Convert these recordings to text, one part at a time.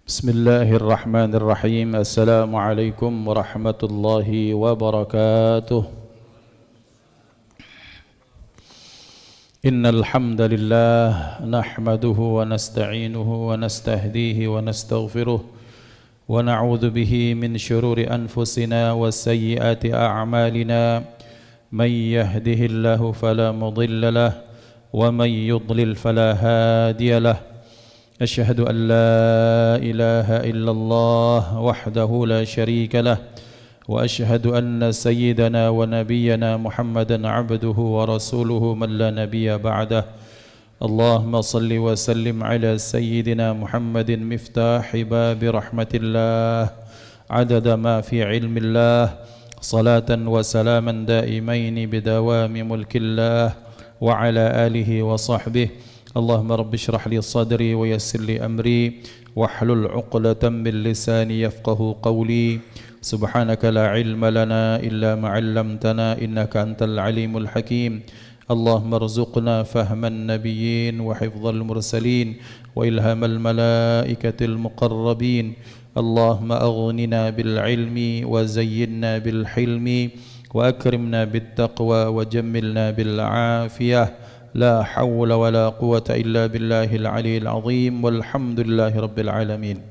Bismillahirrahmanirrahim. Assalamualaikum warahmatullahi wabarakatuh. Innal hamdalillah nahmaduhu wa nasta'inuhu wa nastahdihi wa nastaghfiruh wa na'udzu bihi min shururi anfusina wa sayyiati a'malina. May yahdihillahu fala mudilla lahu wa may yudlil fala hadiya lahu. أشهد أن لا إله إلا الله وحده لا شريك له وأشهد أن سيدنا ونبينا محمدا عبده ورسوله من لا نبي بعده. اللهم صل وسلم على سيدنا محمد مفتاح باب رحمة الله عدد ما في علم الله صلاة وسلاما دائمين بدوام ملك الله وعلى آله وصحبه. اللهم رب اشرح لي صدري ويسر لي أمري واحلل عقدة من لساني يفقه قولي. سبحانك لا علم لنا إلا ما علمتنا إنك أنت العليم الحكيم. اللهم ارزقنا فهم النبيين وحفظ المرسلين وإلهام الملائكة المقربين. اللهم أغننا بالعلم وزينا بالحلم وأكرمنا بالتقوى وجملنا بالعافية. لا حول ولا قوة إلا بالله العلي العظيم والحمد لله رب العالمين.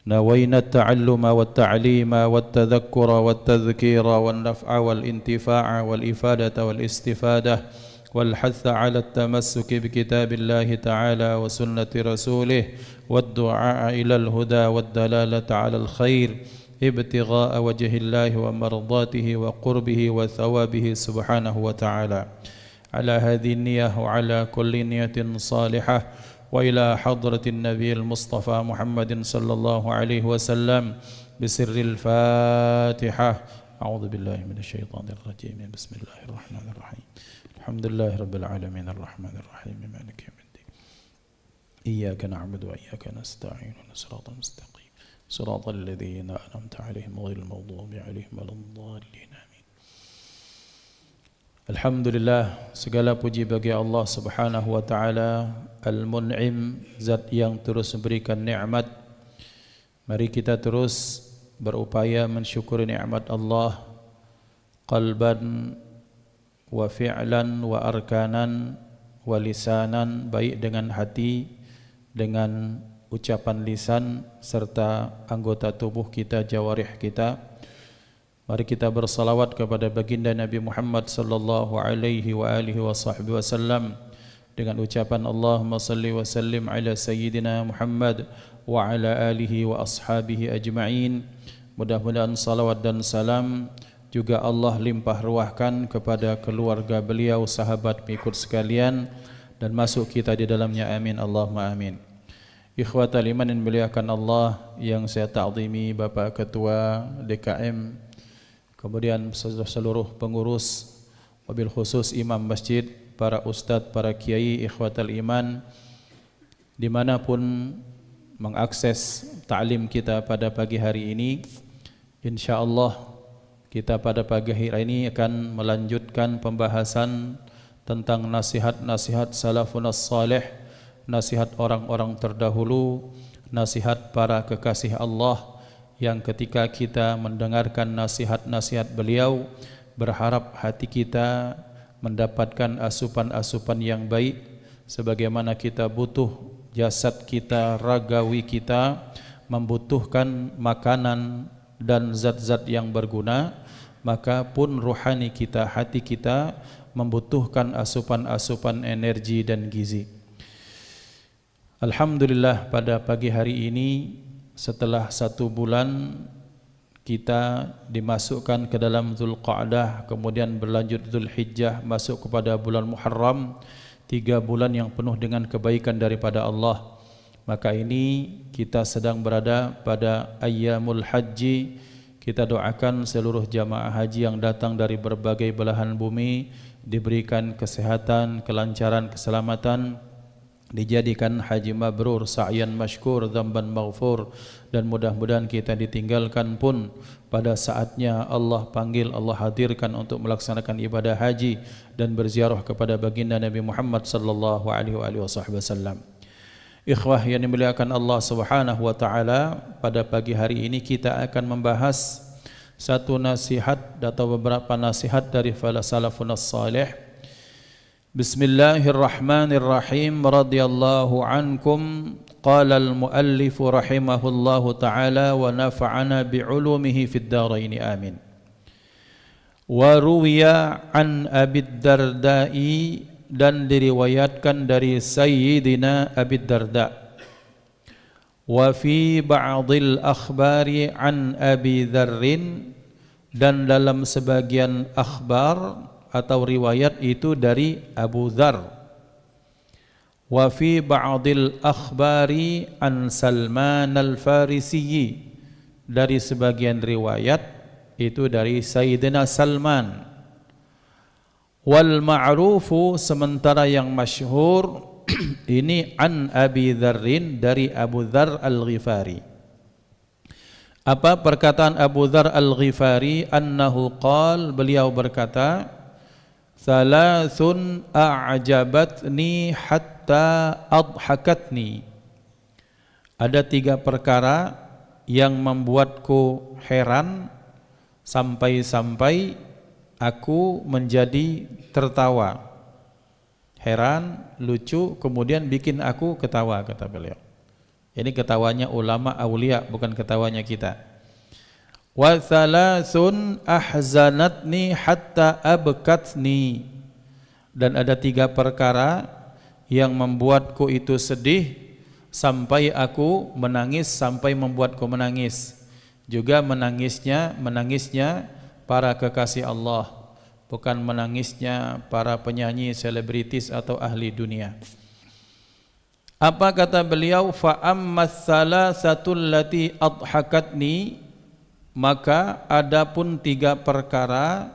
نوينا التعلم والتعليم والتذكر والتذكير والنفع والانتفاع والإفادة والاستفادة والحث على التمسك بكتاب الله تعالى وسنة رسوله والدعاء إلى الهدى والدلالة على الخير ابتغاء وجه الله ومرضاته وقربه وثوابه سبحانه وتعالى. على هذه النية وعلى كل نية صالحة وإلى حضرة النبي المصطفى محمد صلى الله عليه وسلم بسر الفاتحة. أعوذ بالله من الشيطان الرجيم. بسم الله الرحمن الرحيم. الحمد لله رب العالمين الرحمن الرحيم مالك يوم الدين. إياك نعبد وإياك نستعين صراط المستقيم صراط الذين أنعمت عليهم غير المغضوب عليهم ولا الضالين. Alhamdulillah, segala puji bagi Allah Subhanahu wa taala Al-Mun'im, zat yang terus memberikan nikmat. Mari kita terus berupaya mensyukuri nikmat Allah qalban wa fi'lan wa arkanan wa lisanan, baik dengan hati, dengan ucapan lisan serta anggota tubuh kita, jawarih kita. Mari kita bersalawat kepada baginda Nabi Muhammad sallallahu alaihi wa alihi wasallam dengan ucapan Allahumma salli wa sallim ala sayyidina Muhammad wa ala alihi wa ashabihi ajma'in. Mudah-mudahan salawat dan salam juga Allah limpah ruahkan kepada keluarga beliau, sahabat pengikut sekalian, dan masuk kita di dalamnya, amin Allahumma amin. Ikhwatal iman yang dimuliakan Allah, yang saya ta'zimi Bapak Ketua DKM, kemudian seluruh pengurus, wabil khusus imam masjid, para ustadz, para kiai, ikhwatal iman, dimanapun mengakses ta'lim kita pada pagi hari ini. InsyaAllah kita pada pagi hari ini akan melanjutkan pembahasan tentang nasihat-nasihat salafun as-salih, nasihat orang-orang terdahulu, nasihat para kekasih Allah, yang ketika kita mendengarkan nasihat-nasihat beliau, berharap hati kita mendapatkan asupan-asupan yang baik, sebagaimana kita butuh jasad kita, ragawi kita membutuhkan makanan dan zat-zat yang berguna, maka pun ruhani kita, hati kita membutuhkan asupan-asupan energi dan gizi. Alhamdulillah, pada pagi hari ini setelah 1 bulan kita dimasukkan ke dalam Zulqa'dah, kemudian berlanjut Zulhijjah, masuk kepada bulan Muharram, 3 bulan yang penuh dengan kebaikan daripada Allah. Maka ini kita sedang berada pada Ayyamul Haji. Kita doakan seluruh jamaah haji yang datang dari berbagai belahan bumi diberikan kesehatan, kelancaran, keselamatan, dijadikan haji mabrur, sa'yan masykur, dzamban maghfur, dan mudah-mudahan kita ditinggalkan pun pada saatnya Allah panggil, Allah hadirkan untuk melaksanakan ibadah haji dan berziarah kepada baginda Nabi Muhammad sallallahu alaihi wasallam. Ikhwah yang dimuliakan Allah Subhanahu wa taala, pada pagi hari ini kita akan membahas satu nasihat atau beberapa nasihat dari salafun salih. Bismillahirrahmanirrahim. Radhiyallahu ankum. Qala al-muallif rahimahullahu taala wa nafa'ana bi'ulumihi fid dharain amin. Wa ruwiya an Abi Darda'i, dan diriwayatkan dari Sayyidina Abi Darda. Wa fi ba'dil akhbari an Abi Dzarrin, dan dalam sebagian akhbar atau riwayat itu dari Abu Dzar. Wa fi ba'dil akhbari an Salman al-Farisi, dari sebagian riwayat itu dari Sayyidina Salman. Wal ma'rufu, sementara yang masyhur ini an Abi Dzarrin, dari Abu Dzar al-Ghifari. Apa perkataan Abu Dzar al-Ghifari? Annahu qal, beliau berkata, thalathun a'jabatni hatta adhakatni. Ada 3 perkara yang membuatku heran sampai-sampai aku menjadi tertawa. Heran, lucu, kemudian bikin aku ketawa, kata beliau. Ini ketawanya ulama aulia, bukan ketawanya kita. Wa thalathun ahzanatni hatta abkatni. Dan ada 3 perkara yang membuatku itu sedih sampai aku menangis, sampai membuatku menangis. Juga menangisnya para kekasih Allah, bukan menangisnya para penyanyi, selebritis atau ahli dunia. Apa kata beliau? Fa ammas salasatul lati adhakatni, maka adapun 3 perkara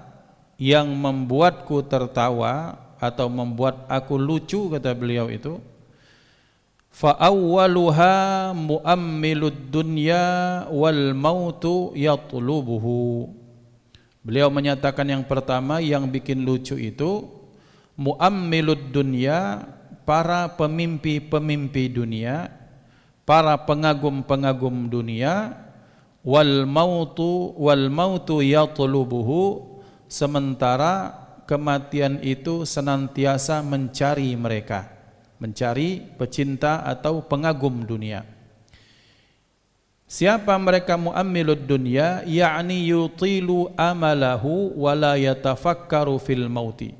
yang membuatku tertawa atau membuat aku lucu, kata beliau itu. Fa awwaluha muammilud dunya wal mautu yatlubuhu. Beliau menyatakan yang pertama yang bikin lucu itu muammilud dunya, para pemimpi-pemimpi dunia, para pengagum-pengagum dunia, wal mautu yatlubuhu, sementara kematian itu senantiasa mencari mereka, mencari pecinta atau pengagum dunia. Siapa mereka muammilud dunya? Ya'ni yutilu amalahu wa la yatafakkaru fil mauti,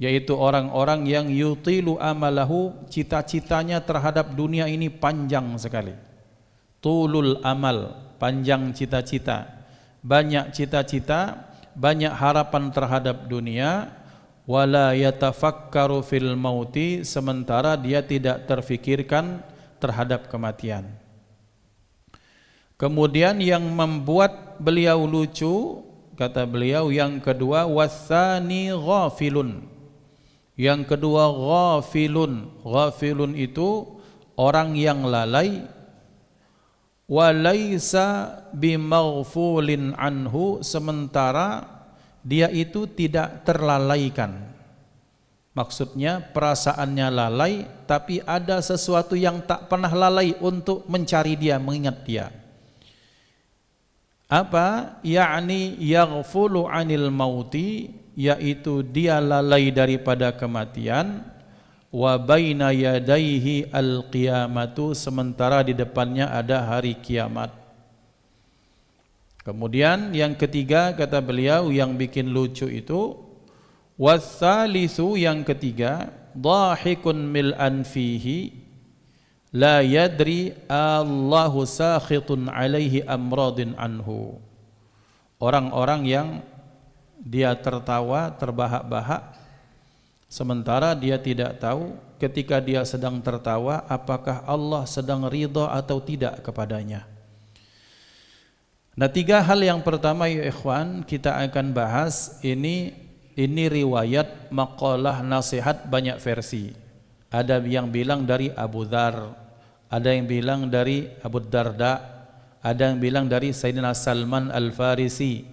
yaitu orang-orang yang yutilu amalahu, cita-citanya terhadap dunia ini panjang sekali. Tulul amal, panjang cita-cita, banyak cita-cita, banyak harapan terhadap dunia. Wa la yatafakkaru fil mauti, sementara dia tidak terfikirkan terhadap kematian. Kemudian yang membuat beliau lucu, kata beliau, yang kedua wasani ghafilun. Yang kedua ghafilun. Ghafilun itu orang yang lalai. Walaysa bimaghfulin anhu, sementara dia itu tidak terlalaikan. Maksudnya perasaannya lalai, tapi ada sesuatu yang tak pernah lalai untuk mencari dia, mengingat dia. Apa? Ya'ni yaghfulu 'anil mauti, yaitu dia lalai daripada kematian. Wa baina yadaihi al-qiyamatu, sementara di depannya ada hari kiamat. Kemudian yang ketiga, kata beliau, yang bikin lucu itu watsalisu, yang ketiga, dhahikun mil'an fihi la yadri Allahu sakhitun alaihi amradin anhu. Orang-orang yang dia tertawa terbahak-bahak, sementara dia tidak tahu ketika dia sedang tertawa apakah Allah sedang ridha atau tidak kepadanya. Nah, 3 hal yang pertama ya ikhwan kita akan bahas ini riwayat maqalah nasihat, banyak versi. Ada yang bilang dari Abu Dzar, ada yang bilang dari Abu Darda, ada yang bilang dari Sayyidina Salman al-Farisi.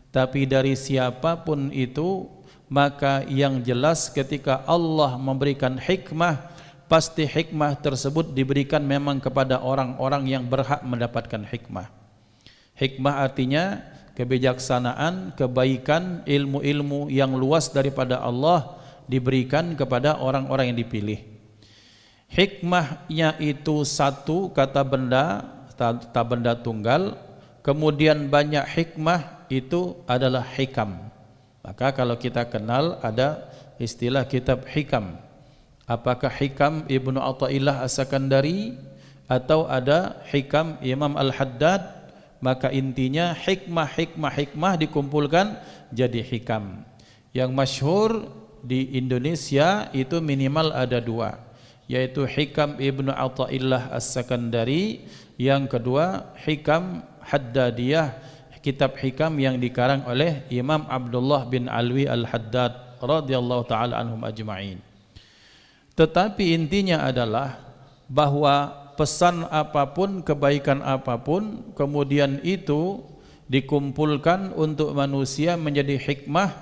Tapi dari siapapun itu, maka yang jelas ketika Allah memberikan hikmah pasti hikmah tersebut diberikan memang kepada orang-orang yang berhak mendapatkan hikmah. Hikmah artinya kebijaksanaan, kebaikan, ilmu-ilmu yang luas daripada Allah diberikan kepada orang-orang yang dipilih. Hikmahnya itu satu kata benda, kata benda tunggal, kemudian banyak hikmah itu adalah hikam. Maka kalau kita kenal ada istilah kitab hikam. Apakah hikam Ibnu Athaillah As-Sakandari atau ada hikam Imam Al-Haddad, maka intinya hikmah dikumpulkan jadi hikam. Yang masyhur di Indonesia itu minimal ada dua, yaitu hikam Ibnu Athaillah As-Sakandari, yang kedua hikam Haddadiyah, kitab hikam yang dikarang oleh Imam Abdullah bin Alwi Al-Haddad radhiyallahu taala anhum ajma'in. Tetapi intinya adalah bahwa pesan apapun, kebaikan apapun, kemudian itu dikumpulkan untuk manusia menjadi hikmah,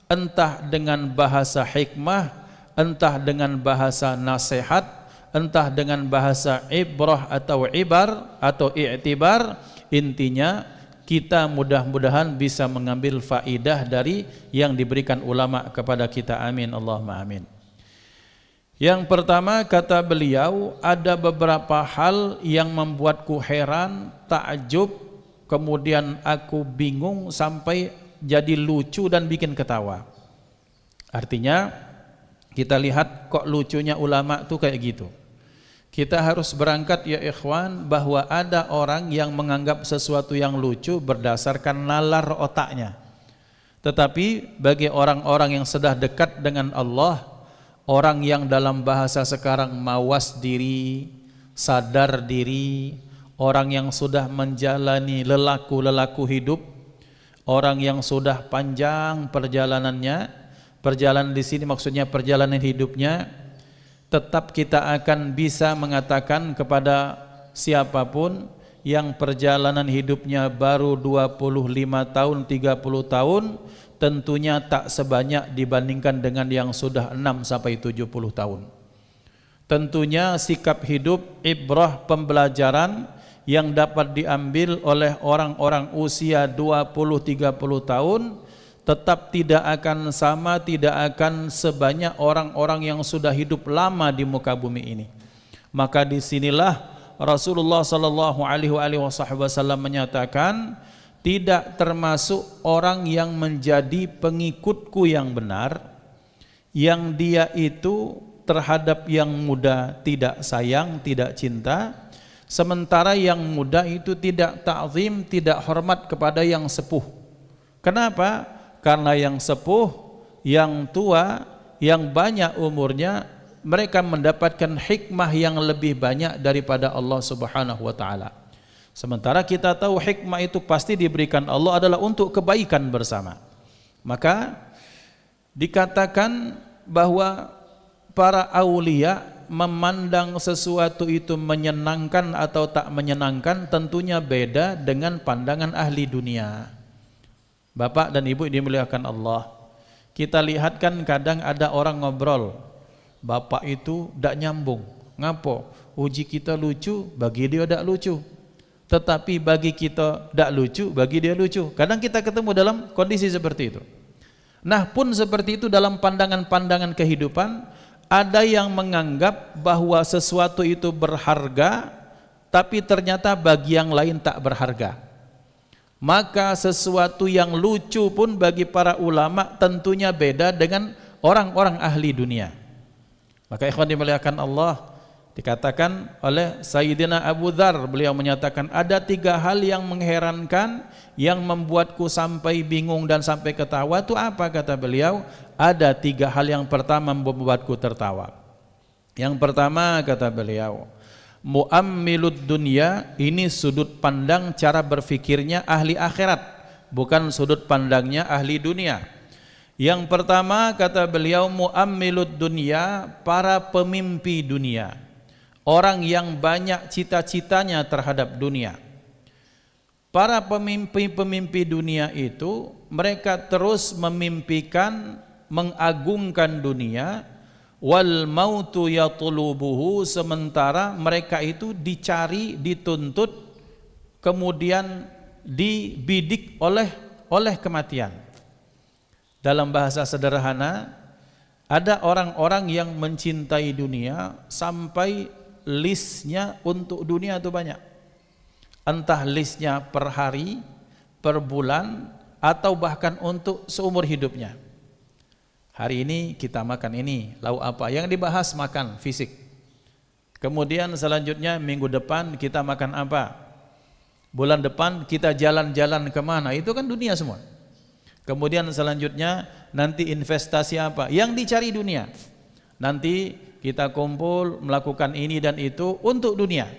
entah dengan bahasa hikmah, entah dengan bahasa nasihat, entah dengan bahasa ibrah atau ibar atau i'tibar. Intinya kita mudah-mudahan bisa mengambil faidah dari yang diberikan ulama kepada kita. Amin Allahumma amin. Yang pertama, kata beliau, ada beberapa hal yang membuatku heran, takjub, kemudian aku bingung sampai jadi lucu dan bikin ketawa. Artinya kita lihat kok lucunya ulama tuh kayak gitu. Kita harus berangkat ya ikhwan, bahwa ada orang yang menganggap sesuatu yang lucu berdasarkan nalar otaknya. Tetapi bagi orang-orang yang sudah dekat dengan Allah, orang yang dalam bahasa sekarang mawas diri, sadar diri, orang yang sudah menjalani lelaku-lelaku hidup, orang yang sudah panjang perjalanannya, perjalanan di sini maksudnya perjalanan hidupnya, tetap kita akan bisa mengatakan kepada siapapun yang perjalanan hidupnya baru 25 tahun, 30 tahun, tentunya tak sebanyak dibandingkan dengan yang sudah 6 sampai 70 tahun. Tentunya sikap hidup, ibrah, pembelajaran yang dapat diambil oleh orang-orang usia 20-30 tahun tetap tidak akan sama, tidak akan sebanyak orang-orang yang sudah hidup lama di muka bumi ini. Maka disinilah Rasulullah sallallahu alaihi wasallam menyatakan, tidak termasuk orang yang menjadi pengikutku yang benar, yang dia itu terhadap yang muda tidak sayang, tidak cinta, sementara yang muda itu tidak ta'zim, tidak hormat kepada yang sepuh. Kenapa? Karena yang sepuh, yang tua, yang banyak umurnya, mereka mendapatkan hikmah yang lebih banyak daripada Allah Subhanahu wa taala. Sementara kita tahu hikmah itu pasti diberikan Allah adalah untuk kebaikan bersama. Maka dikatakan bahwa para aulia memandang sesuatu itu menyenangkan atau tak menyenangkan tentunya beda dengan pandangan ahli dunia. Bapak dan Ibu dimuliakan Allah, kita lihat kan kadang ada orang ngobrol, bapak itu tidak nyambung. Ngapo? Uji kita lucu, bagi dia tidak lucu. Tetapi bagi kita tidak lucu, bagi dia lucu. Kadang kita ketemu dalam kondisi seperti itu. Nah pun seperti itu dalam pandangan-pandangan kehidupan, ada yang menganggap bahwa sesuatu itu berharga, tapi ternyata bagi yang lain tak berharga. Maka sesuatu yang lucu pun bagi para ulama tentunya beda dengan orang-orang ahli dunia. Maka ikhwan dimuliakan Allah, dikatakan oleh Sayyidina Abu Dzar, beliau menyatakan ada 3 hal yang mengherankan, yang membuatku sampai bingung dan sampai ketawa. Itu apa? Kata beliau, ada 3 hal yang pertama membuatku tertawa. Yang pertama kata beliau, mu'ammilud dunya, ini sudut pandang cara berfikirnya ahli akhirat, bukan sudut pandangnya ahli dunia. Yang pertama kata beliau, mu'ammilud dunya, para pemimpi dunia, orang yang banyak cita-citanya terhadap dunia. Para pemimpi-pemimpi dunia itu mereka terus memimpikan, mengagungkan dunia, wal mautu yatlubuhu, sementara mereka itu dicari, dituntut, kemudian dibidik oleh kematian. Dalam bahasa sederhana, ada orang-orang yang mencintai dunia sampai listnya untuk dunia itu banyak. Entah listnya per hari, per bulan, atau bahkan untuk seumur hidupnya. Hari ini kita makan ini, lauk apa? Yang dibahas makan, fisik. Kemudian selanjutnya minggu depan kita makan apa? Bulan depan kita jalan-jalan kemana? Itu kan dunia semua. Kemudian selanjutnya nanti investasi apa? Yang dicari dunia. Nanti kita kumpul melakukan ini dan itu untuk dunia.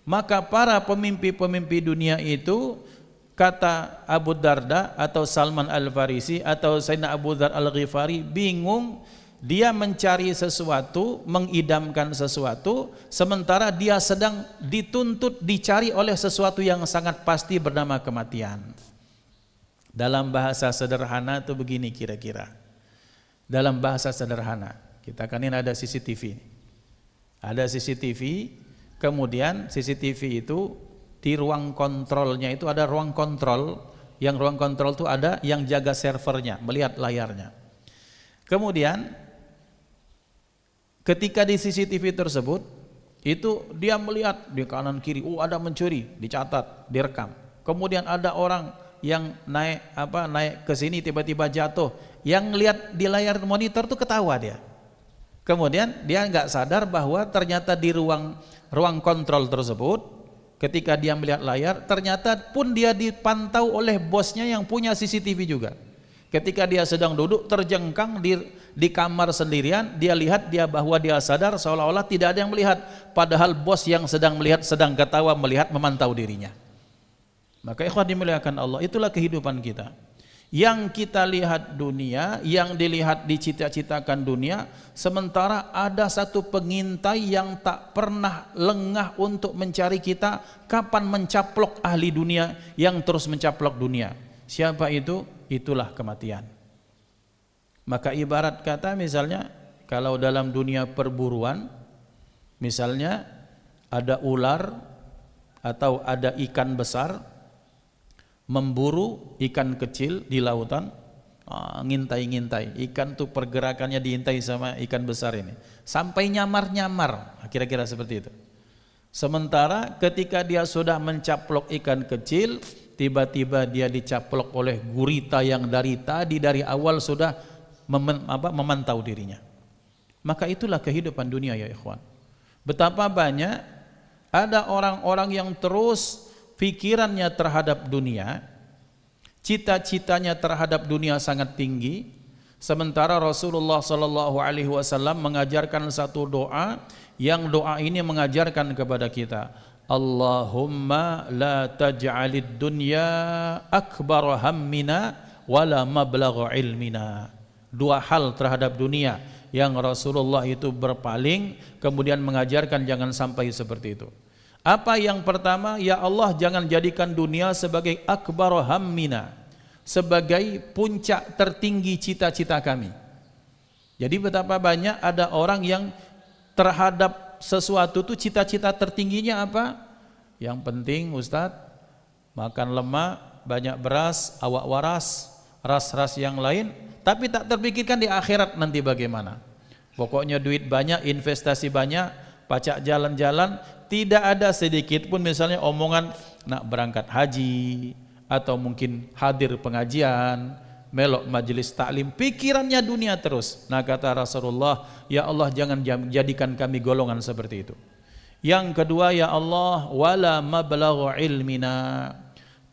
Maka para pemimpi-pemimpi dunia itu, kata Abu Darda atau Salman Al-Farisi atau Sayyidina Abu Dzar Al-Ghifari, bingung. Dia mencari sesuatu, mengidamkan sesuatu, sementara dia sedang dituntut, dicari oleh sesuatu yang sangat pasti bernama kematian. Dalam bahasa sederhana itu begini kira-kira. Dalam bahasa sederhana, kita kan ini ada CCTV. Ada CCTV, kemudian CCTV itu di ruang kontrolnya itu ada ruang kontrol, yang ruang kontrol itu ada yang jaga servernya, melihat layarnya. Kemudian ketika di CCTV tersebut itu dia melihat di kanan kiri, ada mencuri, dicatat, direkam. Kemudian ada orang yang naik ke sini tiba-tiba jatuh, yang lihat di layar monitor tuh ketawa dia. Kemudian dia nggak sadar bahwa ternyata di ruang kontrol tersebut, ketika dia melihat layar, ternyata pun dia dipantau oleh bosnya yang punya CCTV juga. Ketika dia sedang duduk terjengkang di kamar sendirian, dia lihat bahwa dia sadar seolah-olah tidak ada yang melihat, padahal bos yang sedang melihat sedang ketawa melihat memantau dirinya. Maka ikhwan dimuliakan Allah, itulah kehidupan kita. Yang kita lihat dunia, yang dilihat dicita-citakan dunia, sementara ada satu pengintai yang tak pernah lengah untuk mencari kita kapan mencaplok ahli dunia yang terus mencaplok dunia. Siapa itu? Itulah kematian. Maka ibarat kata misalnya kalau dalam dunia perburuan, misalnya ada ular atau ada ikan besar memburu ikan kecil di lautan, ngintai-ngintai ikan tuh, pergerakannya diintai sama ikan besar ini sampai nyamar-nyamar, kira-kira seperti itu. Sementara ketika dia sudah mencaplok ikan kecil, tiba-tiba dia dicaplok oleh gurita yang dari awal sudah memantau dirinya. Maka itulah kehidupan dunia ya ikhwan. Betapa banyak ada orang-orang yang terus pikirannya terhadap dunia, cita-citanya terhadap dunia sangat tinggi, sementara Rasulullah SAW mengajarkan satu doa, yang doa ini mengajarkan kepada kita, Allahumma la taj'alid dunya akbar hammina wala mablagha ilmina. Dua hal terhadap dunia yang Rasulullah itu berpaling, kemudian mengajarkan jangan sampai seperti itu. Apa yang pertama? Ya Allah, jangan jadikan dunia sebagai akbar hammina, sebagai puncak tertinggi cita-cita kami. Jadi betapa banyak ada orang yang terhadap sesuatu itu cita-cita tertingginya apa? Yang penting Ustadz, makan lemak, banyak beras, awak waras, ras-ras yang lain, tapi tak terpikirkan di akhirat nanti bagaimana. Pokoknya duit banyak, investasi banyak, pacak jalan-jalan, tidak ada sedikit pun misalnya omongan nak berangkat haji atau mungkin hadir pengajian, melok majelis taklim, pikirannya dunia terus. Nah kata Rasulullah, ya Allah jangan jadikan kami golongan seperti itu. Yang kedua, ya Allah wala mablagha ilmina,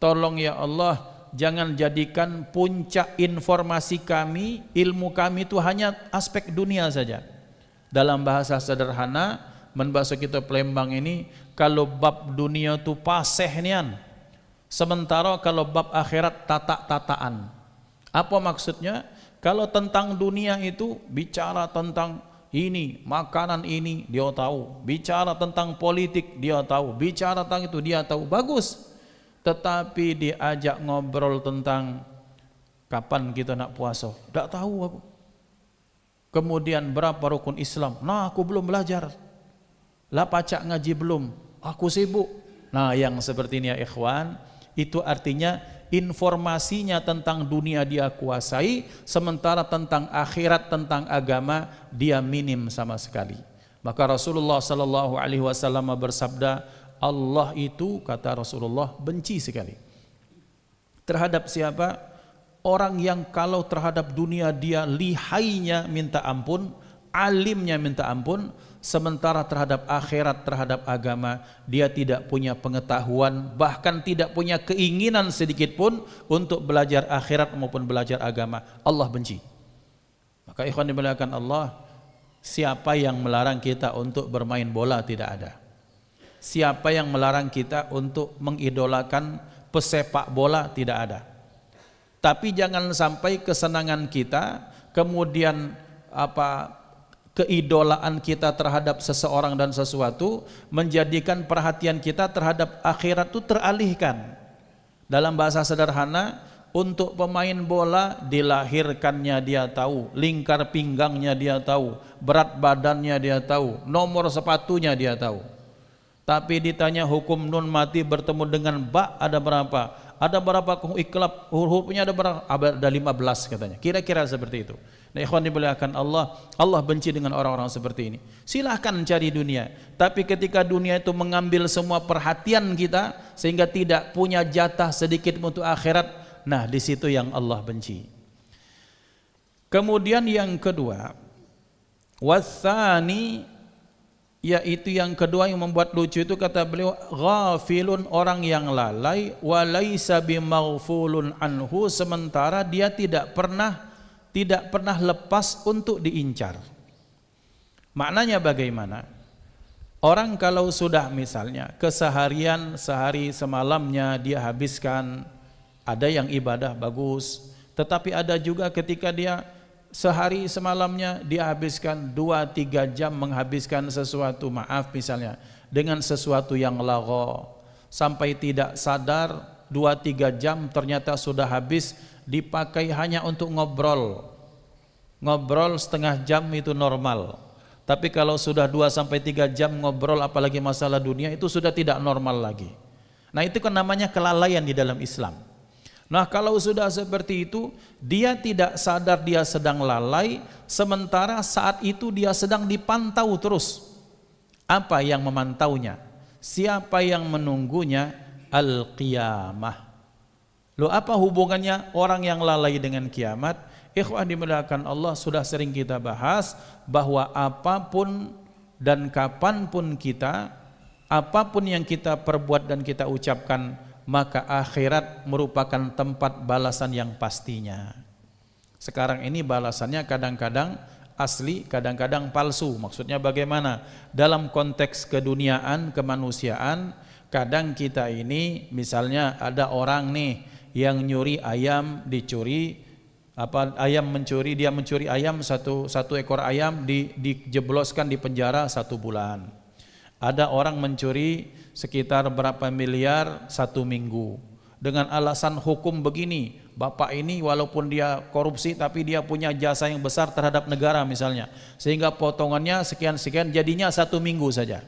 tolong ya Allah jangan jadikan puncak informasi kami, ilmu kami itu hanya aspek dunia saja. Dalam bahasa sederhana, menbahasa kita Palembang ini, kalau bab dunia itu paseh nian, sementara kalau bab akhirat tatak-tataan. Apa maksudnya? Kalau tentang dunia itu bicara tentang ini, makanan ini dia tahu, bicara tentang politik dia tahu, bicara tentang itu dia tahu, bagus. Tetapi diajak ngobrol tentang kapan kita nak puasa, tidak tahu aku. Kemudian berapa rukun Islam? Nah, aku belum belajar. Lah pacak ngaji belum? Aku sibuk. Nah, yang seperti ini ya ikhwan, itu artinya informasinya tentang dunia dia kuasai, sementara tentang akhirat, tentang agama dia minim sama sekali. Maka Rasulullah sallallahu alaihi wasallam bersabda, Allah itu, kata Rasulullah, benci sekali terhadap siapa? Orang yang kalau terhadap dunia dia lihainya minta ampun, alimnya minta ampun, sementara terhadap akhirat, terhadap agama dia tidak punya pengetahuan, bahkan tidak punya keinginan sedikit pun untuk belajar akhirat maupun belajar agama. Allah benci. Maka ikhwan dimuliakan Allah, siapa yang melarang kita untuk bermain bola? Tidak ada. Siapa yang melarang kita untuk mengidolakan pesepak bola? Tidak ada. Tapi jangan sampai kesenangan kita, kemudian keidolaan kita terhadap seseorang dan sesuatu menjadikan perhatian kita terhadap akhirat itu teralihkan. Dalam bahasa sederhana, untuk pemain bola dilahirkannya dia tahu, lingkar pinggangnya dia tahu, berat badannya dia tahu, nomor sepatunya dia tahu. Tapi ditanya hukum nun mati bertemu dengan ba ada berapa? Ada berapa iklab, hurufnya ada berapa? Ada 15 katanya. Kira-kira seperti itu. Nah, ikhwan dimuliakan Allah, Allah benci dengan orang-orang seperti ini. Silahkan cari dunia, tapi ketika dunia itu mengambil semua perhatian kita sehingga tidak punya jatah sedikit untuk akhirat, nah di situ yang Allah benci. Kemudian yang kedua, watsani, yaitu yang kedua yang membuat lucu itu, kata beliau, ghafilun, orang yang lalai, walaysa bimaghfulun anhu, sementara dia tidak pernah lepas untuk diincar. Maknanya bagaimana? Orang kalau sudah misalnya keseharian sehari semalamnya dia habiskan, ada yang ibadah bagus, tetapi ada juga ketika dia sehari semalamnya dia habiskan 2-3 jam menghabiskan sesuatu, maaf misalnya dengan sesuatu yang lagho, sampai tidak sadar 2-3 jam ternyata sudah habis dipakai hanya untuk ngobrol setengah jam itu normal, tapi kalau sudah 2-3 jam ngobrol apalagi masalah dunia itu sudah tidak normal lagi. Nah, itu kan namanya kelalaian di dalam Islam. Nah, kalau sudah seperti itu, dia tidak sadar dia sedang lalai, sementara saat itu dia sedang dipantau terus. Apa yang memantaunya? Siapa yang menunggunya? Al-qiyamah. Loh, apa hubungannya orang yang lalai dengan kiamat? Ikhwah dimuliakan Allah, sudah sering kita bahas bahwa apapun dan kapanpun kita, apapun yang kita perbuat dan kita ucapkan, maka akhirat merupakan tempat balasan yang pastinya. Sekarang ini balasannya kadang-kadang asli, kadang-kadang palsu. Maksudnya bagaimana? Dalam konteks keduniaan, kemanusiaan, kadang kita ini misalnya ada orang nih yang nyuri ayam, dicuri, ayam mencuri, dia mencuri ayam, satu ekor ayam dijebloskan di penjara 1 bulan. Ada orang mencuri sekitar berapa miliar 1 minggu dengan alasan hukum begini, bapak ini walaupun dia korupsi tapi dia punya jasa yang besar terhadap negara misalnya, sehingga potongannya sekian-sekian, jadinya 1 minggu saja.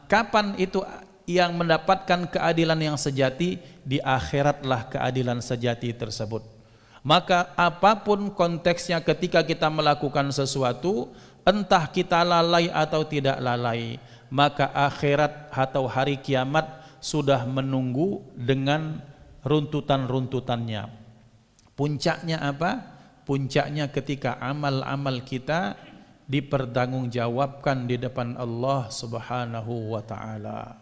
Kapan itu yang mendapatkan keadilan yang sejati? Di akhiratlah keadilan sejati tersebut. Maka apapun konteksnya ketika kita melakukan sesuatu, entah kita lalai atau tidak lalai, maka akhirat atau hari kiamat sudah menunggu dengan runtutan-runtutannya. Puncaknya apa? Puncaknya ketika amal-amal kita dipertanggungjawabkan di depan Allah Subhanahu wa ta'ala.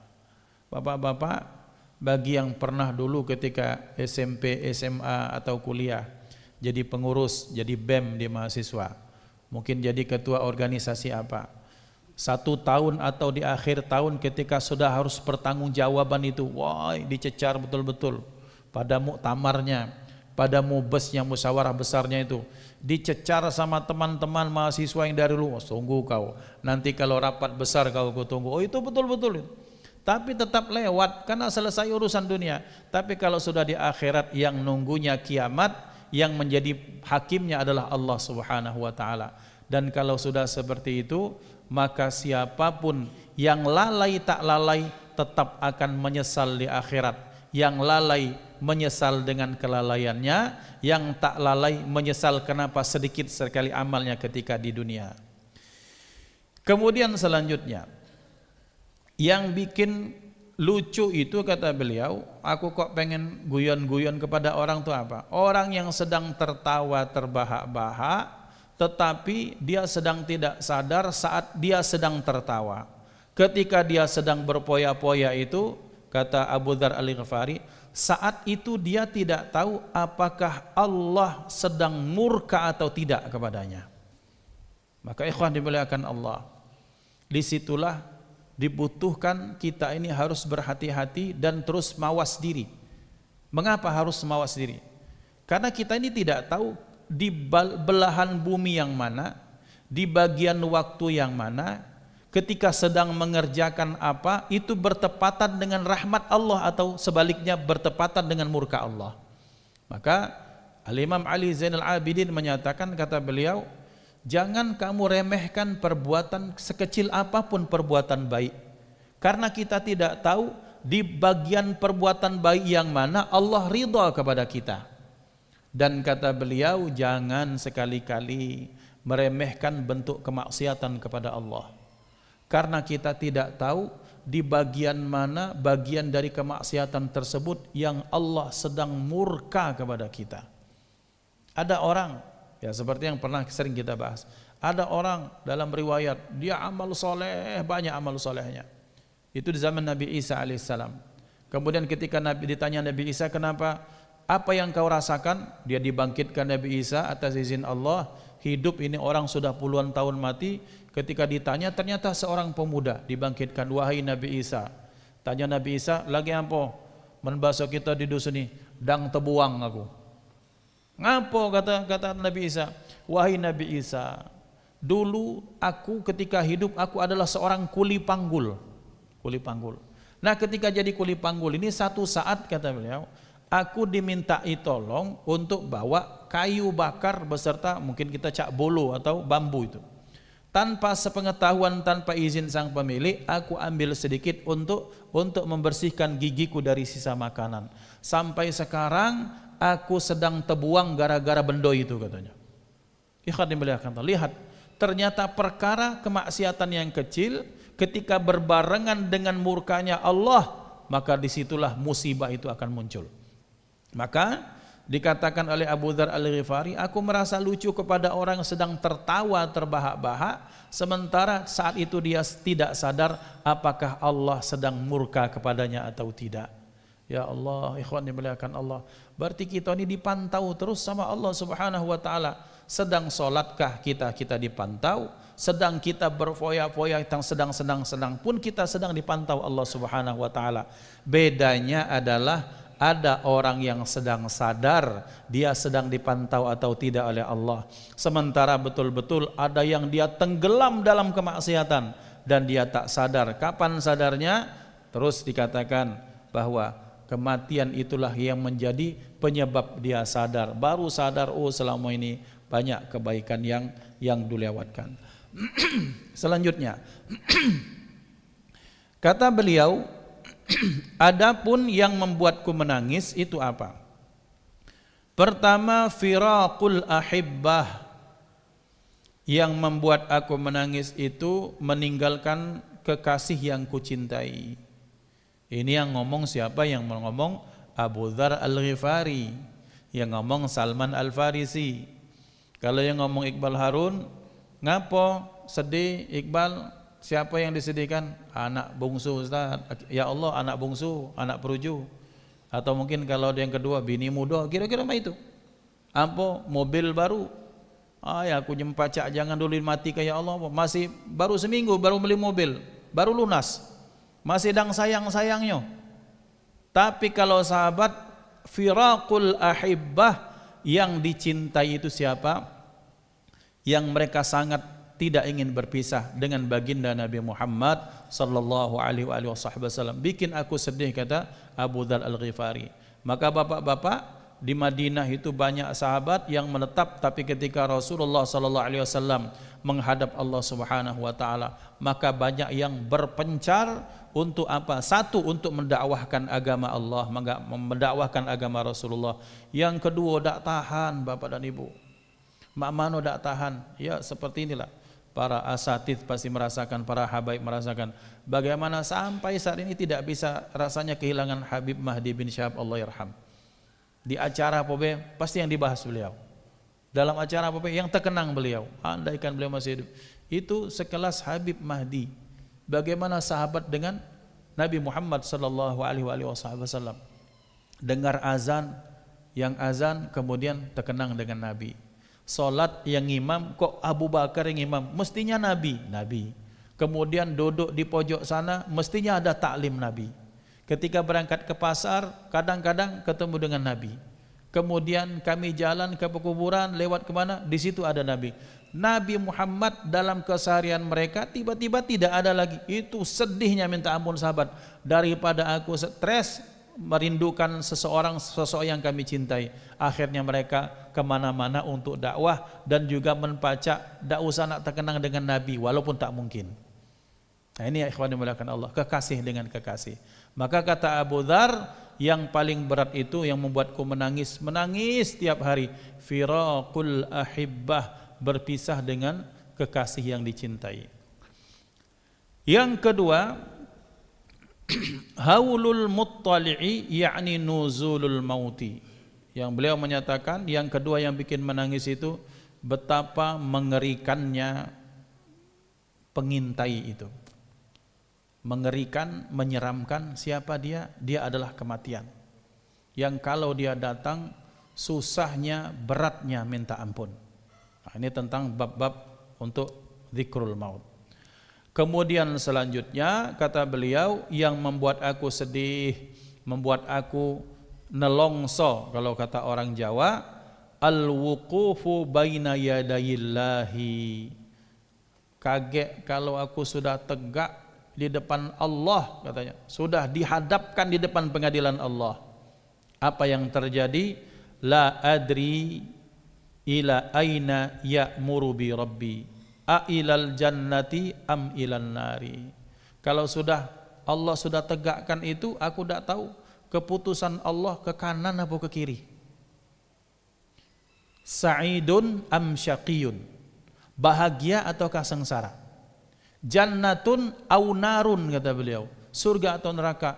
Bapak-bapak, bagi yang pernah dulu ketika SMP, SMA atau kuliah jadi pengurus, jadi BEM di mahasiswa, mungkin jadi ketua organisasi apa, 1 tahun atau di akhir tahun ketika sudah harus pertanggungjawaban itu, wah, dicecar betul-betul pada muktamarnya, pada mubesnya, musyawarah besarnya itu, dicecar sama teman-teman mahasiswa yang dari lu, tunggu kau, nanti kalau rapat besar kau tunggu, oh itu betul-betul itu. Tapi tetap lewat karena selesai urusan dunia. Tapi kalau sudah di akhirat yang nunggunya kiamat, yang menjadi hakimnya adalah Allah Subhanahu wa taala. Dan kalau sudah seperti itu, maka siapapun yang lalai tak lalai tetap akan menyesal di akhirat. Yang lalai menyesal dengan kelalaiannya, yang tak lalai menyesal kenapa sedikit sekali amalnya ketika di dunia. Kemudian selanjutnya, yang bikin lucu itu kata beliau, aku kok pengen guyon-guyon kepada orang tuh apa? Orang yang sedang tertawa terbahak-bahak, tetapi dia sedang tidak sadar saat dia sedang tertawa. Ketika dia sedang berpoya-poya itu, kata Abu Dzar Al-Ghifari, saat itu dia tidak tahu apakah Allah sedang murka atau tidak kepadanya. Maka ikhwan dimuliakan Allah, disitulah dibutuhkan kita ini harus berhati-hati dan terus mawas diri. Mengapa harus mawas diri? Karena kita ini tidak tahu di belahan bumi yang mana, di bagian waktu yang mana, ketika sedang mengerjakan apa, itu bertepatan dengan rahmat Allah atau sebaliknya bertepatan dengan murka Allah. Maka Al-Imam Ali Zainal Abidin menyatakan, kata beliau, jangan kamu remehkan perbuatan sekecil apapun perbuatan baik, karena kita tidak tahu di bagian perbuatan baik yang mana Allah ridha kepada kita. Dan kata beliau, jangan sekali-kali meremehkan bentuk kemaksiatan kepada Allah, karena kita tidak tahu di bagian mana bagian dari kemaksiatan tersebut yang Allah sedang murka kepada kita. Ada orang, ya seperti yang pernah sering kita bahas, ada orang dalam riwayat dia amal soleh, banyak amal solehnya. Itu di zaman Nabi Isa alaihissalam. Kemudian ketika ditanya Nabi Isa, kenapa, apa yang kau rasakan? Dia dibangkitkan Nabi Isa atas izin Allah, hidup ini orang sudah puluhan tahun mati. Ketika ditanya, ternyata seorang pemuda dibangkitkan. Wahai Nabi Isa, tanya Nabi Isa, lagi apa menbaso kita di dusun ini? Dang tebuang aku. Ngapo, kata Nabi Isa, wahai Nabi Isa, dulu aku ketika hidup aku adalah seorang kuli panggul. Nah ketika jadi kuli panggul ini, satu saat kata beliau, aku dimintai tolong untuk bawa kayu bakar beserta mungkin kita cak bolo atau bambu itu. Tanpa sepengetahuan, tanpa izin sang pemilik, aku ambil sedikit untuk membersihkan gigiku dari sisa makanan. Sampai sekarang aku sedang terbuang gara-gara bendo itu, katanya. Ikhwan dimuliakan Allah, lihat, ternyata perkara kemaksiatan yang kecil ketika berbarengan dengan murkanya Allah, maka disitulah musibah itu akan muncul. Maka dikatakan oleh Abu Dzar Al-Ghifari, aku merasa lucu kepada orang yang sedang tertawa terbahak-bahak, sementara saat itu dia tidak sadar apakah Allah sedang murka kepadanya atau tidak. Ya Allah, ikhwan dimuliakan Allah, berarti kita ini dipantau terus sama Allah Subhanahu wa taala. Sedang sholatkah kita dipantau, sedang kita berfoya-foya, sedang senang-senang pun kita sedang dipantau Allah Subhanahu wa taala. Bedanya adalah ada orang yang sedang sadar dia sedang dipantau atau tidak oleh Allah, sementara betul-betul ada yang dia tenggelam dalam kemaksiatan dan dia tak sadar. Kapan sadarnya? Terus dikatakan bahwa kematian itulah yang menjadi penyebab dia sadar. Baru sadar, oh selama ini banyak kebaikan yang dilewatkan. Selanjutnya kata beliau, adapun yang membuatku menangis itu apa? Pertama, firaqul ahibbah. Yang membuat aku menangis itu meninggalkan kekasih yang kucintai. Ini yang ngomong siapa? Yang ngomong Abu Dzar Al-Ghifari, yang ngomong Salman Al-Farisi. Kalau yang ngomong Iqbal Harun, ngapo sedih Iqbal? Siapa yang disedihkan? Anak bungsu Ustaz. Ya Allah, anak bungsu, anak peruju. Atau mungkin kalau yang kedua bini muda, kira-kira mah itu. Apa? Mobil baru. Ya aku nyempacak, jangan dulu mati kayak Allah. Masih baru seminggu baru beli mobil, baru lunas. Masih sedang sayang-sayangnya. Tapi kalau sahabat, firaqul ahibbah, yang dicintai itu siapa? Yang mereka sangat tidak ingin berpisah dengan baginda Nabi Muhammad sallallahu alaihi wasallam. Bikin aku sedih, kata Abu Dzar Al-Ghifari. Maka bapak-bapak, di Madinah itu banyak sahabat yang menetap, tapi ketika Rasulullah sallallahu alaihi wasallam menghadap Allah Subhanahu wa taala, maka banyak yang berpencar untuk apa? Satu, untuk mendakwahkan agama Allah, mendakwahkan agama Rasulullah. Yang kedua, dak tahan Bapak dan Ibu. Mak mano dak tahan. Ya, seperti inilah para asatidz pasti merasakan, para habaib merasakan bagaimana sampai saat ini tidak bisa rasanya kehilangan Habib Mahdi bin Syahab Allah yarham. Di acara apa pasti yang dibahas beliau. Dalam acara apa yang terkenang beliau. Andaikan beliau masih hidup. Itu sekelas Habib Mahdi. Bagaimana sahabat dengan Nabi Muhammad sallallahu alaihi wasallam. Dengar azan, yang azan kemudian terkenang dengan Nabi. Salat yang imam kok Abu Bakar yang imam, mestinya Nabi. Kemudian duduk di pojok sana, mestinya ada taklim Nabi. Ketika berangkat ke pasar, kadang-kadang ketemu dengan Nabi. Kemudian kami jalan ke pekuburan, lewat kemana? Di situ ada Nabi. Nabi Muhammad dalam keseharian mereka tiba-tiba tidak ada lagi. Itu sedihnya minta ampun sahabat. Daripada aku stres merindukan seseorang yang kami cintai. Akhirnya mereka kemana-mana untuk dakwah dan juga menpacak. Tak usah nak terkenang dengan Nabi, walaupun tak mungkin. Nah ini ya ikhwan dimulakan Allah, kekasih dengan kekasih. Maka kata Abu Dzar, yang paling berat itu yang membuatku menangis tiap hari, firaqul ahibbah, berpisah dengan kekasih yang dicintai. Yang kedua, haulul muttali'i, yakni nuzulul mauti. Yang beliau menyatakan yang kedua yang bikin menangis itu betapa mengerikannya pengintai itu. Mengerikan, menyeramkan. Siapa dia? Dia adalah kematian. Yang kalau dia datang, susahnya, beratnya minta ampun. Nah, ini tentang bab-bab untuk zikrul maut. Kemudian selanjutnya kata beliau, yang membuat aku sedih, membuat aku nelongso, kalau kata orang Jawa, al-wuqufu baina yadayillahi. Kaget kalau aku sudah tegak di depan Allah, katanya sudah dihadapkan di depan pengadilan Allah. Apa yang terjadi? La adri ila aina ya'muru bi rabbi a ilal jannati am ilan nari. Kalau sudah Allah sudah tegakkan itu, aku tidak tahu keputusan Allah ke kanan atau ke kiri. Sa'idun am syaqiyun, bahagia ataukah sengsara. Jannatun au narun, kata beliau, surga atau neraka.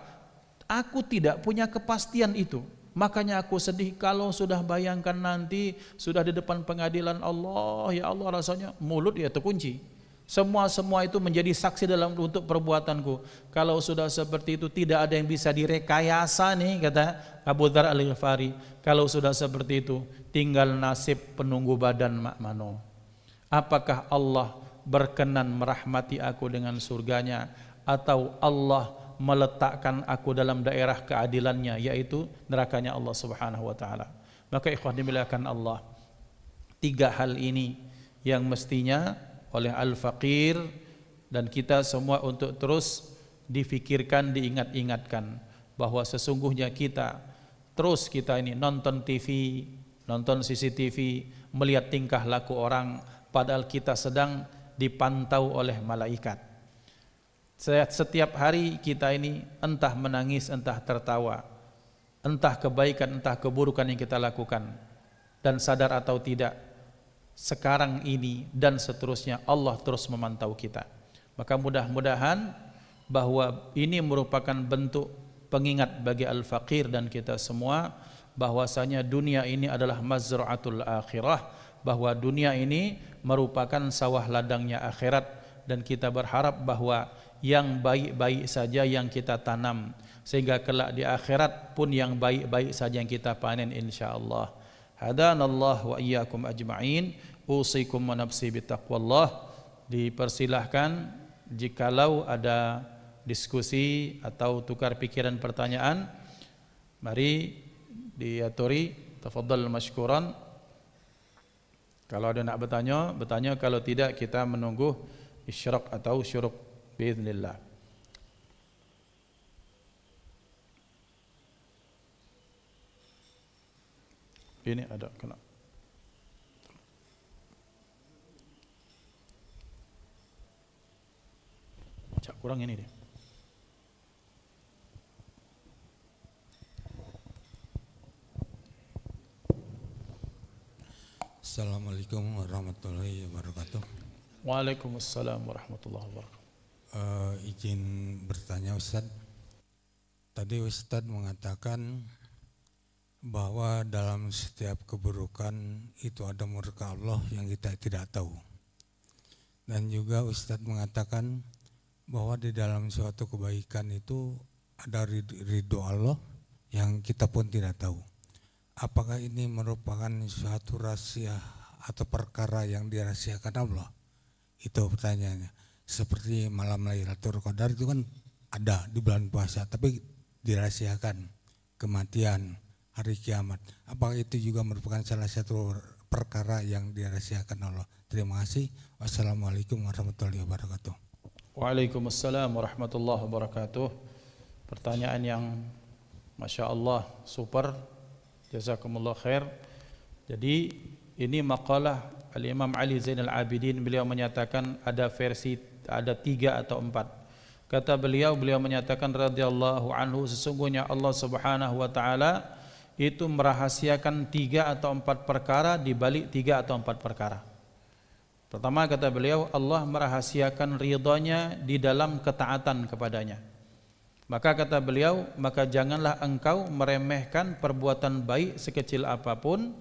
Aku tidak punya kepastian itu. Makanya aku sedih kalau sudah bayangkan nanti sudah di depan pengadilan Allah. Ya Allah, rasanya mulut ya terkunci. Semua itu menjadi saksi dalam untuk perbuatanku. Kalau sudah seperti itu tidak ada yang bisa direkayasa nih, kata Abu Dzar Al-Ghifari. Kalau sudah seperti itu tinggal nasib penunggu badan mak mano. Apakah Allah berkenan merahmati aku dengan surganya, atau Allah meletakkan aku dalam daerah keadilannya, yaitu nerakanya Allah Subhanahu wa taala. Maka ikhwan dimuliakan Allah, tiga hal ini yang mestinya oleh al-faqir dan kita semua untuk terus difikirkan, diingat-ingatkan bahwa sesungguhnya kita ini nonton TV, nonton CCTV, melihat tingkah laku orang, padahal kita sedang dipantau oleh malaikat. Setiap hari kita ini entah menangis, entah tertawa, entah kebaikan, entah keburukan yang kita lakukan, dan sadar atau tidak, sekarang ini dan seterusnya Allah terus memantau kita. Maka mudah-mudahan bahwa ini merupakan bentuk pengingat bagi al-faqir dan kita semua, bahwasanya dunia ini adalah mazra'atul akhirah, bahwa dunia ini merupakan sawah ladangnya akhirat, dan kita berharap bahwa yang baik-baik saja yang kita tanam, sehingga kelak di akhirat pun yang baik-baik saja yang kita panen insyaallah. Hadanallah wa iyyakum ajma'in. Usikum wa nafsi bitaqwallah. Dipersilahkan jikalau ada diskusi atau tukar pikiran pertanyaan, mari diaturi, tafadhal mashkuran. Kalau ada nak bertanya, kalau tidak kita menunggu isyraq atau syuruq biiznillah. Ini ada kena. Cak kurang ini deh. Assalamualaikum warahmatullahi wabarakatuh. Waalaikumsalam warahmatullahi wabarakatuh. Izin bertanya Ustadz. Tadi Ustadz mengatakan bahwa dalam setiap keburukan itu ada murka Allah yang kita tidak tahu. Dan juga Ustadz mengatakan bahwa di dalam suatu kebaikan itu ada ridho Allah yang kita pun tidak tahu. Apakah ini merupakan suatu rahasia atau perkara yang dirahasiakan Allah? Itu pertanyaannya. Seperti malam Lailatul Qadar itu kan ada di bulan puasa, tapi dirahasiakan. Kematian, hari kiamat. Apakah itu juga merupakan salah satu perkara yang dirahasiakan Allah? Terima kasih. Wassalamualaikum warahmatullahi wabarakatuh. Waalaikumsalam warahmatullahi wabarakatuh. Pertanyaan yang Masya Allah super. Jazakumullah khair. Jadi ini maqalah Al-Imam Ali Zainal Abidin. Beliau menyatakan ada versi, ada 3 atau 4. Kata beliau menyatakan radhiyallahu anhu, sesungguhnya Allah Subhanahu wa taala itu merahasiakan 3 atau 4 perkara di balik 3 atau 4 perkara. Pertama kata beliau, Allah merahasiakan ridhanya di dalam ketaatan kepadanya. Maka kata beliau, maka janganlah engkau meremehkan perbuatan baik sekecil apapun,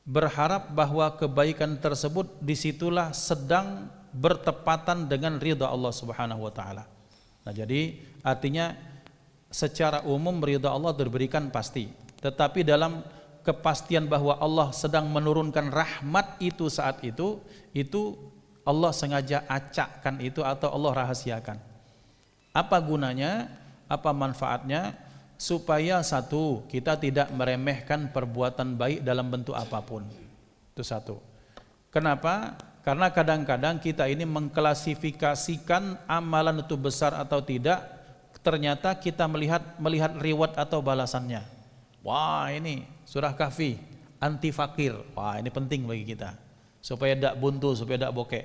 berharap bahwa kebaikan tersebut disitulah sedang bertepatan dengan ridha Allah Subhanahu wa taala. Nah, jadi artinya secara umum ridha Allah diberikan pasti, tetapi dalam kepastian bahwa Allah sedang menurunkan rahmat itu saat itu Allah sengaja acakkan itu atau Allah rahasiakan. Apa gunanya? Apa manfaatnya? Supaya satu, kita tidak meremehkan perbuatan baik dalam bentuk apapun. Itu satu. Kenapa? Karena kadang-kadang kita ini mengklasifikasikan amalan itu besar atau tidak, ternyata kita melihat reward atau balasannya. Wah, ini surah Kahfi, anti fakir. Wah, ini penting bagi kita supaya tidak buntu, supaya tidak bokek.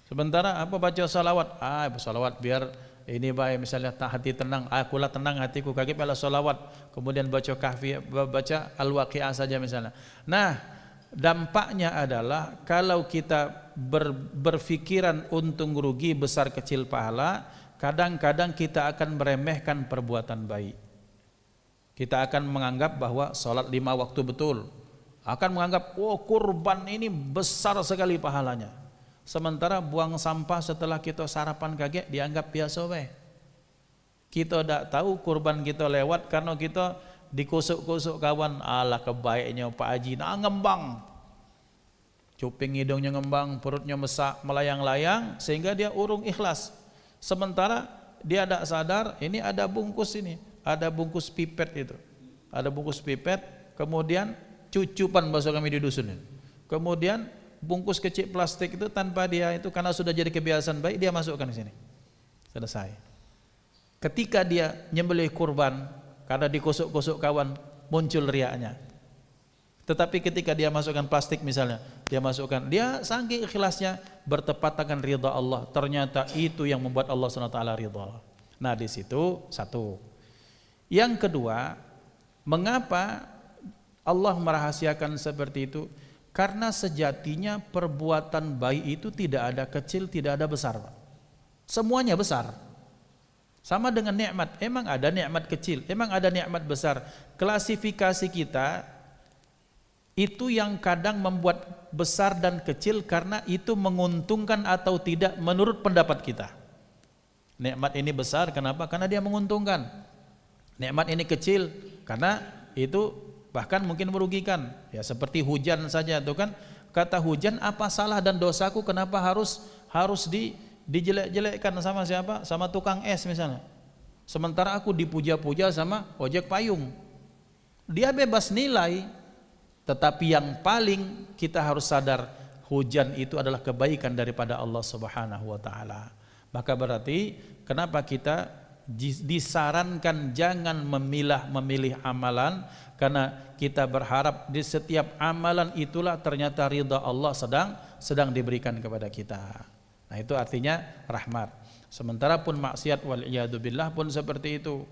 Sementara apa baca salawat? Salawat biar ini baik, misalnya hati tenang, akulah tenang hatiku, kaki pada salawat. Kemudian baca Kahfi, baca Al-Waqi'ah saja misalnya. Nah, dampaknya adalah kalau kita berpikiran untung rugi besar kecil pahala, kadang-kadang kita akan meremehkan perbuatan baik. Kita akan menganggap bahwa sholat 5 waktu betul, akan menganggap kurban ini besar sekali pahalanya. Sementara buang sampah setelah kita sarapan kaget dianggap biasa weh. Kita tidak tahu kurban kita lewat karena kita dikusuk-kusuk kawan, ala kebaiknya Pak Haji, ngembang, cuping hidungnya ngembang, perutnya melayang-layang sehingga dia urung ikhlas. Sementara dia tidak sadar ini ada bungkus ini, ada bungkus pipet itu, ada bungkus pipet, kemudian cucupan bahasa kami di dusun ini. Kemudian bungkus kecil plastik itu tanpa dia itu karena sudah jadi kebiasaan baik dia masukkan di sini. Selesai. Ketika dia nyembelih kurban karena dikusuk-kusuk kawan muncul riaknya. Tetapi ketika dia masukkan plastik misalnya, dia saking ikhlasnya bertepatan ridha Allah. Ternyata itu yang membuat Allah SWT ridha. Nah, di situ satu. Yang kedua, mengapa Allah merahasiakan seperti itu? Karena sejatinya perbuatan baik itu tidak ada kecil, tidak ada besar. Semuanya besar. Sama dengan nikmat, emang ada nikmat kecil, emang ada nikmat besar. Klasifikasi kita itu yang kadang membuat besar dan kecil karena itu menguntungkan atau tidak menurut pendapat kita. Nikmat ini besar, kenapa? Karena dia menguntungkan. Nikmat ini kecil karena itu bahkan mungkin merugikan. Ya seperti hujan saja itu kan, kata hujan apa salah dan dosaku kenapa harus dijelek-jelekkan sama siapa? Sama tukang es misalnya. Sementara aku dipuja-puja sama ojek payung. Dia bebas nilai, tetapi yang paling kita harus sadar hujan itu adalah kebaikan daripada Allah Subhanahu wa taala. Maka berarti kenapa kita disarankan jangan memilih amalan, karena kita berharap di setiap amalan itulah ternyata ridha Allah sedang diberikan kepada kita. Nah, itu artinya rahmat. Sementara pun maksiat wal iyadu billah pun seperti itu.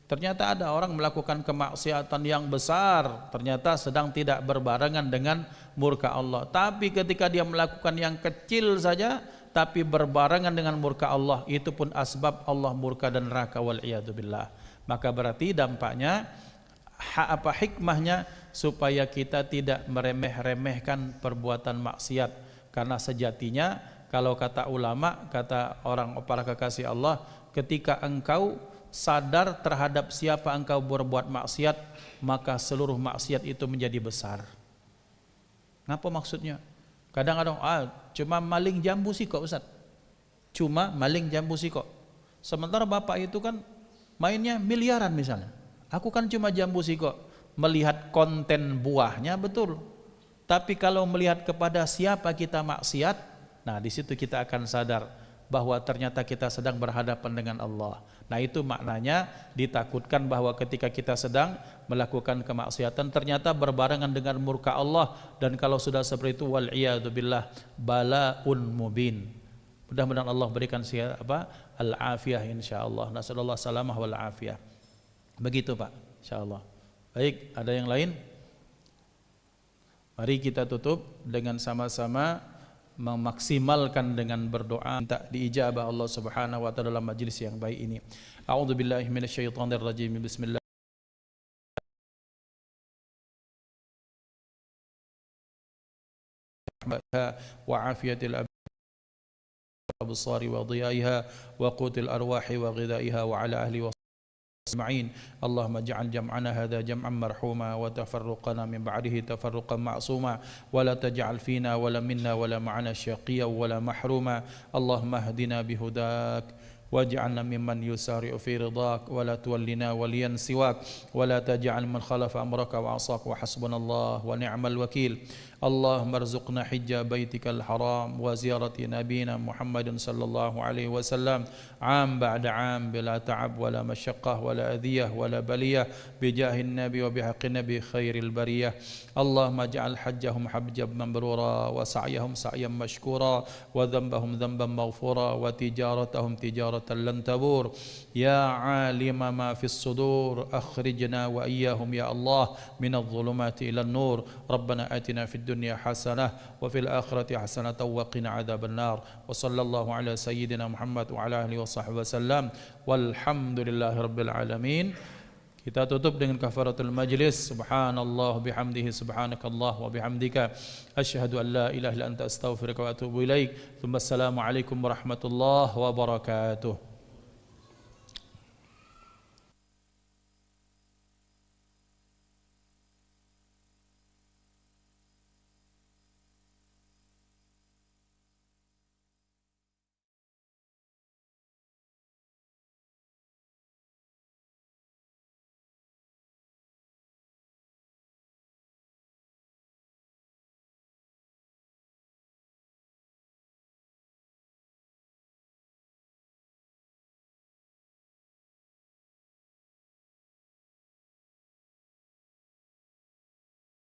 Ternyata ada orang melakukan kemaksiatan yang besar, ternyata sedang tidak berbarengan dengan murka Allah. Tapi ketika dia melakukan yang kecil saja tapi berbarengan dengan murka Allah, itu pun asbab Allah murka dan neraka wal iyadu billah. Maka berarti dampaknya hikmahnya supaya kita tidak meremeh-remehkan perbuatan maksiat, karena sejatinya kalau kata ulama, kata orang para kekasih Allah, ketika engkau sadar terhadap siapa engkau berbuat maksiat, maka seluruh maksiat itu menjadi besar. Ngapa maksudnya? Kadang-kadang cuma maling jambu sih kok Ustaz, cuma maling jambu sih kok. Sementara bapak itu kan mainnya miliaran misalnya. Aku kan cuma jambu sih kok. Melihat konten buahnya betul, tapi kalau melihat kepada siapa kita maksiat, nah di situ kita akan sadar bahwa ternyata kita sedang berhadapan dengan Allah. Nah, itu maknanya ditakutkan bahwa ketika kita sedang melakukan kemaksiatan ternyata berbarengan dengan murka Allah, dan kalau sudah seperti itu wal iyadu billah balaun mubin. Mudah-mudahan Allah berikan al-afiyah insyaallah. Nasallallahu salamah wal afiyah. Begitu Pak, insyaallah. Baik, ada yang lain? Mari kita tutup dengan sama-sama memaksimalkan dengan berdoa minta diijabah Allah Subhanahu wa taala dalam majlis yang baik ini. A'udzubillahi minasyaitonir rajim. Bismillah wa afiyatil absari wa dhiyaiha wa qutil arwahi wa ghidaiha wa ala ahli wa أجمعين. اللهم اجعل جمعنا هذا جمعا مرحوما وتفرقنا من بعده تفرقا معصوما ولا تجعل فينا ولا منا ولا معنا شقيا ولا محروما. اللهم اهدنا بهداك واجعلنا ممن يسارع في رضاك ولا تولنا وليا سواك ولا تجعل من خلف أمرك وعصاك وحسبنا الله ونعم الوكيل. اللهم ارزقنا حج بيتك الحرام وزيارة نبينا محمد صلى الله عليه وسلم عام بعد عام بلا تعب ولا مشقة ولا أذية ولا بلية بجاه النبي وبحق النبي خير البرية. اللهم اجعل حجهم حجا مبرورا وسعيهم سعيا مشكورا وذنبهم ذنبا مغفورا وتجارتهم تجارة لن تبور. يا عالم ما في الصدور أخرجنا وإياهم يا الله من الظلمات إلى النور. ربنا آتنا في الدنيا حسنة وفي الآخرة حسنة وقنا عذاب النار. وصلى الله على سيدنا محمد وعلى آله وصحبه وسلم والحمد لله رب العالمين. Kita tutup dengan kafaratul majlis. Subhanallah bihamdihi subhanakallah wa bihamdika asyhadu an la ilaha illa anta astaghfiruka wa atubu ilaik. Assalamu alaikum warahmatullahi wabarakatuh.